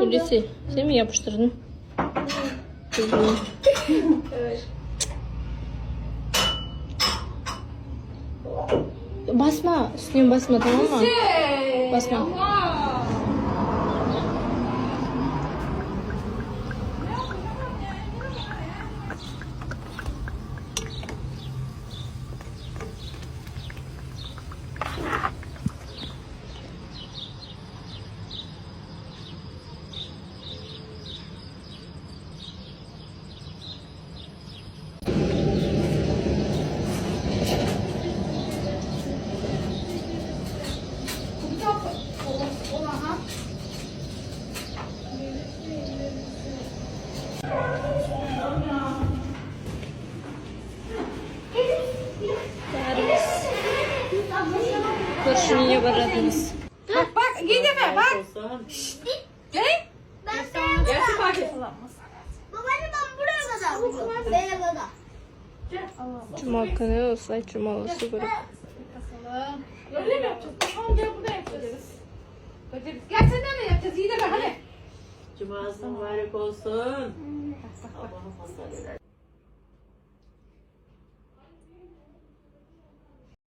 Hulusi sen mi yapıştırdın? Evet. Basma. Üstüne basma, tamam mı? Basma. Ama. Kurşunuya varadınız. Bak gideme bak. Gel. Gelsin paket. Babaanne ben buraya kadar. Buraya kadar. Cuma günü olsa cumalısı bırak. Öyle mi yapacağız? Tamam gel burada yapacağız. Gel sen nereye yapacağız? İyi de ben hadi. Cuması mübarek olsun. Allah'ım